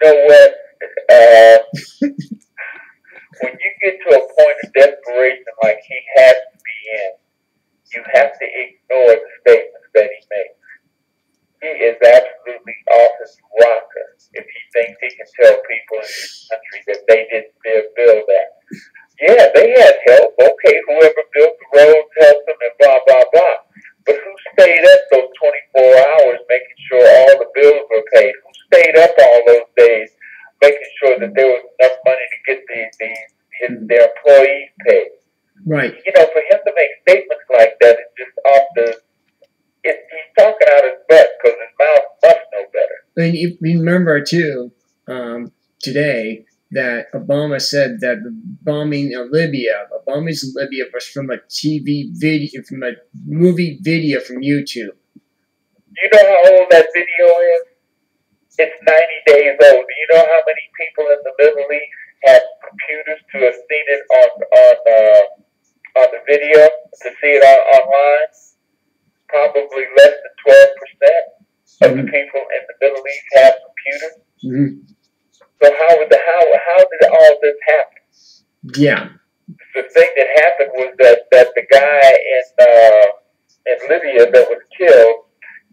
You know what? Uh, when you get to a point of desperation like he has to be in, you have to ignore the statements that he makes. He is absolutely off his rocker if he thinks he can tell people in this country that they didn't build that. Yeah, they had help. Okay, whoever built the roads helped them and blah, blah, blah. But who stayed up those 24 hours making sure all the bills were paid? Who stayed up all those days making sure that there was enough money to get their employees paid? Right. You know, for him to make statements like that is just off the... he's talking out his butt because his mouth must know better. And you remember, too, today, that Obama said that the bombing of Libya, Obama's Libya, was from a TV video, from a movie video from YouTube. Do you know how old that video is? It's 90 days old. Do you know how many people in the Middle East have computers to have seen it on the video, to see it online? Probably less than 12% of the people in the Middle East have computers. Mm-hmm. So how did all this happen? Yeah. The thing that happened was that the guy in Libya that was killed,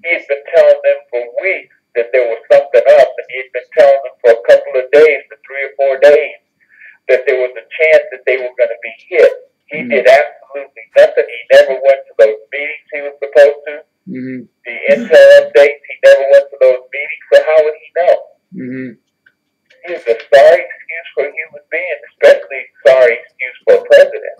he'd been telling them for weeks that there was something up, and he'd been telling them for a couple of days, for 3 or 4 days, that there was a chance that they were going to be hit. He did absolutely nothing. He never went to those meetings he was supposed to. Mm-hmm. The intel updates, he never went to those meetings. So how would he know? Mm-hmm. He's a sorry excuse for a human being, especially sorry excuse for a president.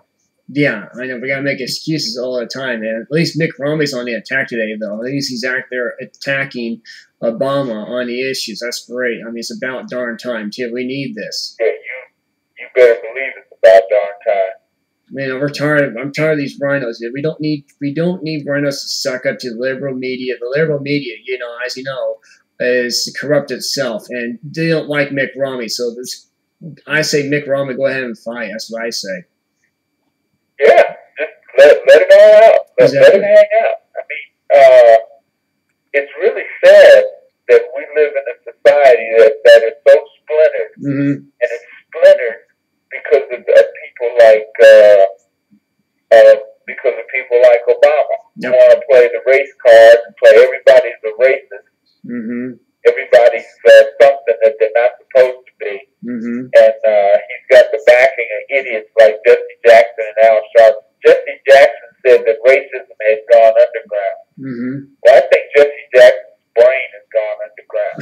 Yeah, I know. We gotta make excuses all the time, man. At least Mick Romney's on the attack today, though. At least he's out there attacking Obama on the issues. That's great. I mean, it's about darn time, too. We need this. Yeah, you better believe it's about darn time. Man, I'm tired of these rhinos. We don't need rhinos to suck up to the liberal media. The liberal media, you know, as you know, is corrupt itself, and they don't like Mick Romney. So I say Mick Romney, go ahead and fight. That's what I say. Yeah, just let it all out. Let it hang out. I mean, it's really sad that we live in a society that is so splintered, mm-hmm. and it's splintered because of people like Obama. Yep. Who want to play the race card and play everybody's a racist. Mm-hmm. Everybody's something that they're not supposed to be. Mm-hmm. And he's got the backing of idiots like Jesse Jackson and Al Sharpton. Jesse Jackson said that racism has gone underground. Mm-hmm. Well, I think Jesse Jackson's brain has gone underground.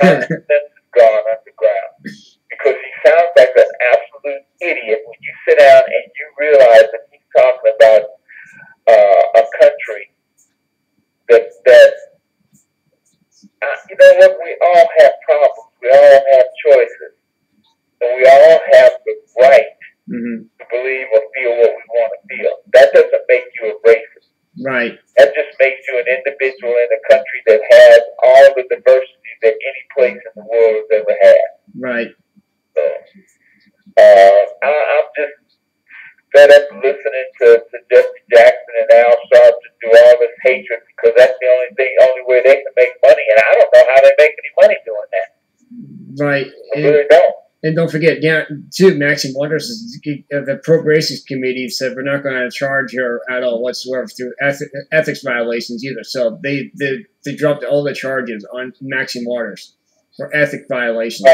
Common sense has gone underground. Because he sounds like an absolute idiot when you sit down and you realize that he's talking about a country that you know what, we all have problems. We all have choices. And we all have the right mm-hmm. to believe or feel what we want to feel. That doesn't make you a racist. Right. That just makes you an individual in a country that has all the diversity that any place in the world has ever had. Right. So, I'm just fed up listening to Jesse Jackson and Al Sharpton do all this hatred because that's the only way they can make money, and I don't know how they make any money doing that. Right. I really don't. And don't forget, too, Maxine Waters, the Appropriations Committee said we're not going to charge her at all whatsoever through ethics violations either. So they dropped all the charges on Maxine Waters for ethic violations.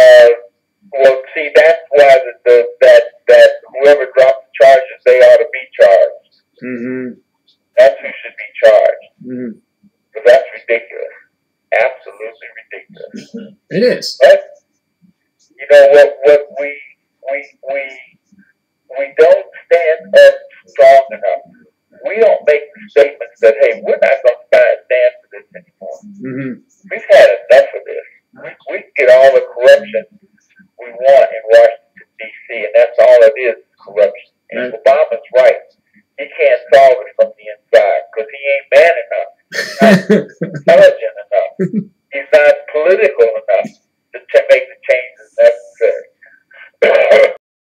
Well, see, that's why that whoever dropped the charges, they ought to be charged. Mm-hmm. That's who should be charged. Mm-hmm. But that's ridiculous. Absolutely ridiculous. It is. But you know what we don't stand up strong enough. We don't make statements that, hey, we're not going to stand for this anymore. Mm-hmm. We've had enough of this. We can get all the corruption we want in Washington, D.C., and that's all it is corruption. And Obama's right. He can't solve it from the inside because he ain't man enough. He's not intelligent enough.